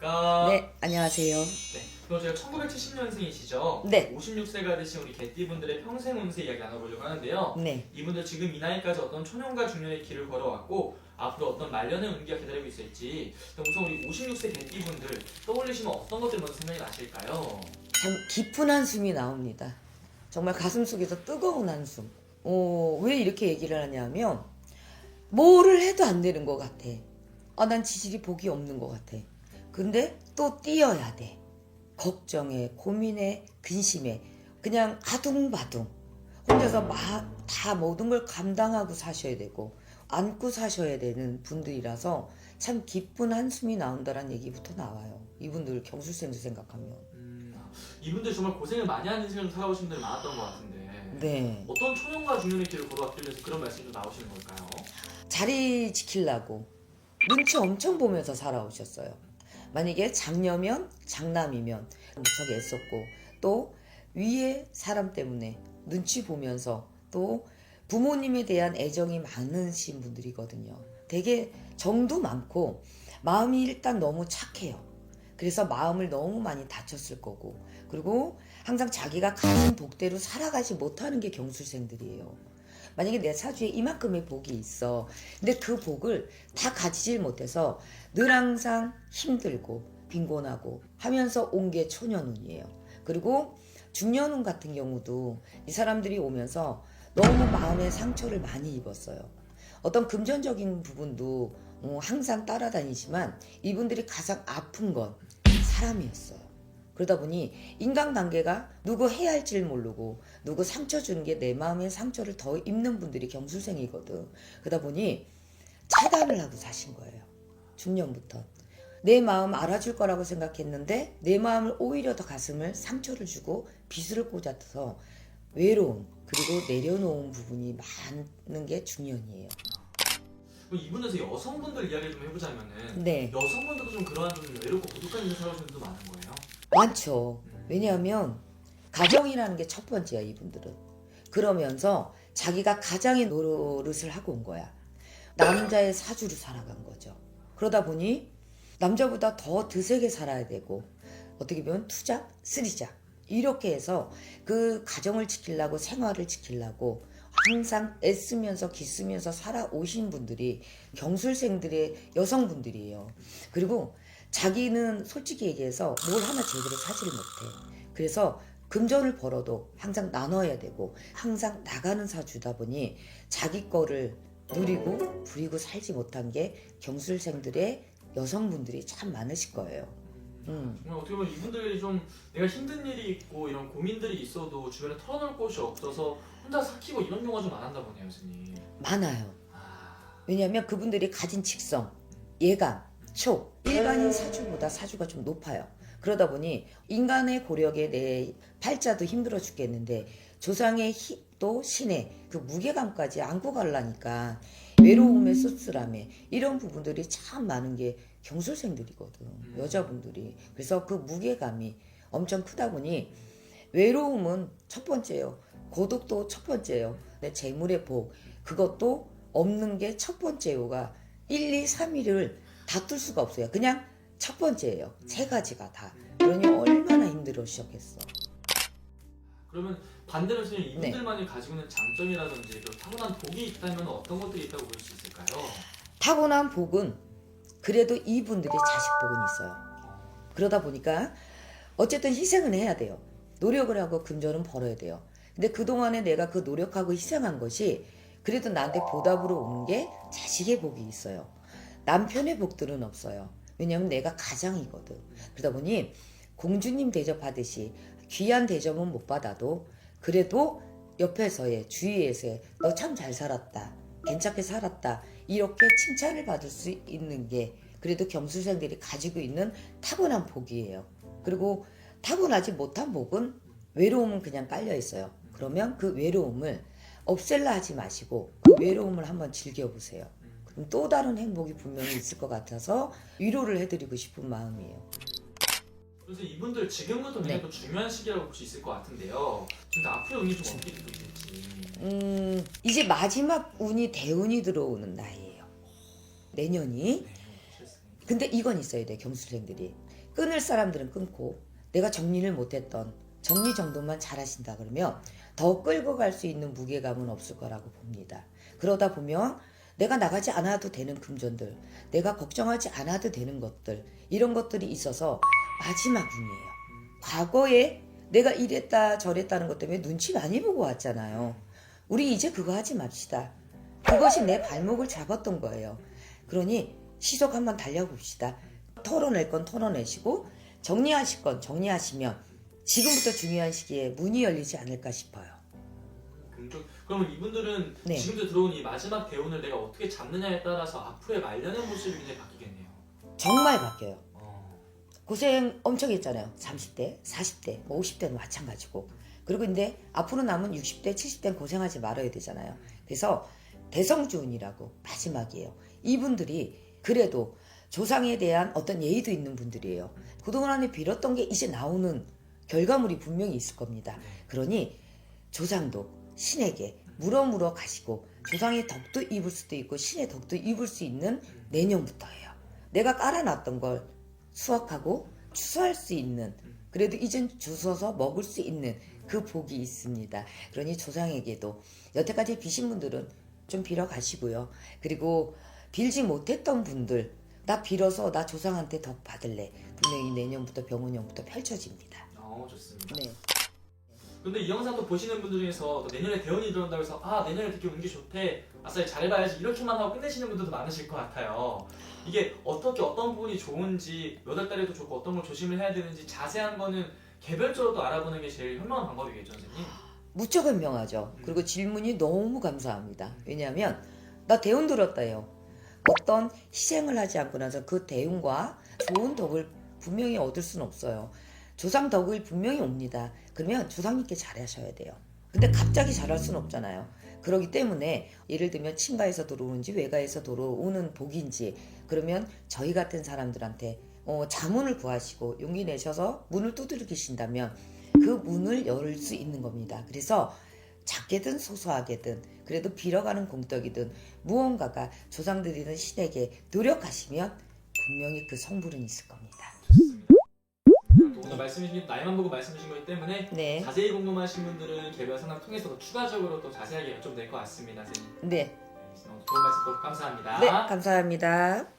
안녕하십니까? 네, 안녕하세요. 네, 그럼 제가 1970년생이시죠? 네. 56세가 되신 우리 개띠분들의 평생 운세 이야기 나눠보려고 하는데요. 네. 이분들 지금 이 나이까지 어떤 초년과 중년의 길을 걸어왔고 앞으로 어떤 말년의 운기가 기다리고 있을지 우선 우리 56세 개띠분들 떠올리시면 어떤 것들 먼저 생각이 나실까요? 참 깊은 한숨이 나옵니다. 정말 가슴속에서 뜨거운 한숨. 왜 이렇게 얘기를 하냐면 뭐를 해도 안 되는 것 같아. 난 지질이 복이 없는 것 같아. 근데 또 뛰어야 돼. 걱정에, 고민에, 근심에 그냥 아둥바둥 혼자서 막 다 모든 걸 감당하고 사셔야 되고 안고 사셔야 되는 분들이라서 참 깊은 한숨이 나온다는 얘기부터 나와요. 이분들 경술생들 생각하면. 이분들 정말 고생을 많이 하는 인생을 살아오신 분들이 많았던 것 같은데 네. 어떤 초년과 중년의 길을 걸어왔길래 그런 말씀이 좀 나오시는 걸까요? 자리 지키려고 눈치 엄청 보면서 살아오셨어요. 만약에 장녀면 장남이면 무척 애썼고 또 위에 사람 때문에 눈치 보면서 또 부모님에 대한 애정이 많으신 분들이거든요. 되게 정도 많고 마음이 일단 너무 착해요. 그래서 마음을 너무 많이 다쳤을 거고 그리고 항상 자기가 가진 복대로 살아가지 못하는 게 경술생들이에요. 만약에 내 사주에 이만큼의 복이 있어. 근데 그 복을 다 가지질 못해서 늘 항상 힘들고 빈곤하고 하면서 온 게 초년운이에요. 그리고 중년운 같은 경우도 이 사람들이 오면서 너무 마음에 상처를 많이 입었어요. 어떤 금전적인 부분도 항상 따라다니지만 이분들이 가장 아픈 건 사람이었어요. 그러다 보니 인간관계가 누구 해야 할 줄 모르고 누구 상처 주는 게 내 마음의 상처를 더 입는 분들이 경술생이거든. 그러다 보니 차단을 하고 사신 거예요. 중년부터. 내 마음 알아줄 거라고 생각했는데 내 마음을 오히려 더 가슴을 상처를 주고 비수를 꽂아서 외로움 그리고 내려놓은 부분이 많은 게 중년이에요. 그럼 이분에서 여성분들 이야기를 좀 해보자면은 네. 여성분들도 좀 그러한 좀 외롭고 고독한 인생 살아오시는 분도 많은 거예요? 많죠. 왜냐하면 가정이라는 게 첫 번째야 이분들은. 그러면서 자기가 가장의 노릇을 하고 온 거야. 남자의 사주로 살아간 거죠. 그러다 보니 남자보다 더 드세게 살아야 되고 어떻게 보면 투잡, 쓰리잡 이렇게 해서 그 가정을 지키려고 생활을 지키려고 항상 애쓰면서 기쓰면서 살아오신 분들이 경술생들의 여성분들이에요. 그리고 자기는 솔직히 얘기해서 뭘 하나 제대로 사지를 못해. 그래서 금전을 벌어도 항상 나눠야 되고 항상 나가는 사주다 보니 자기 거를 누리고 부리고 살지 못한 게 경술생들의 여성분들이 참 많으실 거예요. 정말 어떻게 보면 이분들이 좀 내가 힘든 일이 있고 이런 고민들이 있어도 주변에 털어놓을 곳이 없어서 혼자 삭히고 이런 경우가 좀 많았나 보네요, 스님. 많아요. 왜냐하면 그분들이 가진 직성, 예감, 촉, 일반인 사주보다 사주가 좀 높아요. 그러다 보니 인간의 고력에 내 팔자도 힘들어 죽겠는데 조상의 또 신의 그 무게감까지 안고 가려니까 외로움에 씁쓸함에 이런 부분들이 참 많은 게 경술생들이거든. 여자분들이. 그래서 그 무게감이 엄청 크다 보니 외로움은 첫 번째예요. 고독도 첫 번째예요. 내 재물의 복 그것도 없는 게 첫 번째요가 1, 2, 3위를 다툴 수가 없어요. 그냥 첫 번째예요. 세 가지가 다. 그러니 얼마나 힘들으셨겠어. 그러면 반대로 스님 이분들만이 가지고 있는 장점이라든지 그 타고난 복이 있다면 어떤 것들이 있다고 볼 수 있을까요? 타고난 복은 그래도 이분들의 자식 복은 있어요. 그러다 보니까 어쨌든 희생은 해야 돼요. 노력을 하고 금전은 벌어야 돼요. 근데 그동안에 내가 그 노력하고 희생한 것이 그래도 나한테 보답으로 오는 게 자식의 복이 있어요. 남편의 복들은 없어요. 왜냐하면 내가 가장이거든. 그러다 보니 공주님 대접하듯이 귀한 대접은 못 받아도 그래도 옆에서의 주위에서의 너 참 잘 살았다. 괜찮게 살았다. 이렇게 칭찬을 받을 수 있는 게 그래도 경술생들이 가지고 있는 타고난 복이에요. 그리고 타고나지 못한 복은 외로움은 그냥 깔려 있어요. 그러면 그 외로움을 없앨라 하지 마시고 그 외로움을 한번 즐겨보세요. 그럼 또 다른 행복이 분명히 있을 것 같아서 위로를 해드리고 싶은 마음이에요. 그래서 이분들 지금부터 굉장히 또 중요한 시기라고 볼 수 있을 것 같은데요. 진짜 앞으로 운이 좀 어떻게 되고 있을지. 이제 마지막 운이 대운이 들어오는 나이예요. 내년이. 근데 이건 있어야 돼. 경술생들이 끊을 사람들은 끊고 내가 정리를 못했던 정리 정돈만 잘하신다 그러면 더 끌고 갈 수 있는 무게감은 없을 거라고 봅니다. 그러다 보면 내가 나가지 않아도 되는 금전들, 내가 걱정하지 않아도 되는 것들, 이런 것들이 있어서 마지막 운이에요. 과거에 내가 이랬다 저랬다는 것 때문에 눈치 많이 보고 왔잖아요. 우리 이제 그거 하지 맙시다. 그것이 내 발목을 잡았던 거예요. 그러니 시속 한번 달려봅시다. 털어낼 건 털어내시고 정리하실 건 정리하시면 지금부터 중요한 시기에 문이 열리지 않을까 싶어요. 그러면 이분들은 네. 지금도 들어온 이 마지막 대운을 내가 어떻게 잡느냐에 따라서 앞으로의 말년의 모습이 굉장히 바뀌겠네요. 정말 바뀌어요. 고생 엄청 했잖아요. 30대, 40대, 뭐 50대는 마찬가지고. 그리고 근데 앞으로 남은 60대, 70대는 고생하지 말아야 되잖아요. 그래서 대성주운이라고 마지막이에요. 이분들이 그래도 조상에 대한 어떤 예의도 있는 분들이에요. 그동안에 빌었던 게 이제 나오는 결과물이 분명히 있을 겁니다. 그러니 조상도 신에게 물어 가시고 조상의 덕도 입을 수도 있고 신의 덕도 입을 수 있는 내년부터예요. 내가 깔아놨던 걸 수확하고 추수할 수 있는, 그래도 이젠 주워서 먹을 수 있는 그 복이 있습니다. 그러니 조상에게도 여태까지 비신 분들은 좀 빌어 가시고요. 그리고 빌지 못했던 분들, 나 빌어서 나 조상한테 덕 받을래. 분명히 내년부터 병원형부터 펼쳐집니다. 좋습니다. 네. 근데 이 영상도 보시는 분들 중에서 또 내년에 대운이 들어온다고 해서 내년에 되게 운기 좋대, 아싸 잘해봐야지 이렇게만 하고 끝내시는 분들도 많으실 것 같아요. 이게 어떻게 어떤 부분이 좋은지, 몇 월 달에도 좋고 어떤 걸 조심을 해야 되는지 자세한 거는 개별적으로 또 알아보는 게 제일 현명한 방법이겠죠, 선생님? 무척 현명하죠. 그리고 질문이 너무 감사합니다. 왜냐하면 나 대운 들었다요. 어떤 희생을 하지 않고 나서 그 대운과 좋은 덕을 분명히 얻을 수는 없어요. 조상 덕을 분명히 옵니다. 그러면 조상님께 잘하셔야 돼요. 근데 갑자기 잘할 수는 없잖아요. 그렇기 때문에 예를 들면 친가에서 들어오는지 외가에서 들어오는 복인지, 그러면 저희 같은 사람들한테 자문을 구하시고 용기 내셔서 문을 두드리신다면 그 문을 열 수 있는 겁니다. 그래서 작게든 소소하게든 그래도 빌어가는 공덕이든 무언가가 조상들이든 신에게 노력하시면 분명히 그 성불은 있을 겁니다. 좋습니다. 오늘 말씀해주신 나이만 보고 말씀해주신 거기 때문에 네. 자세히 궁금하신 분들은 개별 상담 통해서 더 추가적으로 또 자세하게 여쭤도 될 것 같습니다, 선생님. 네. 좋은 말씀 또 감사합니다. 네, 감사합니다.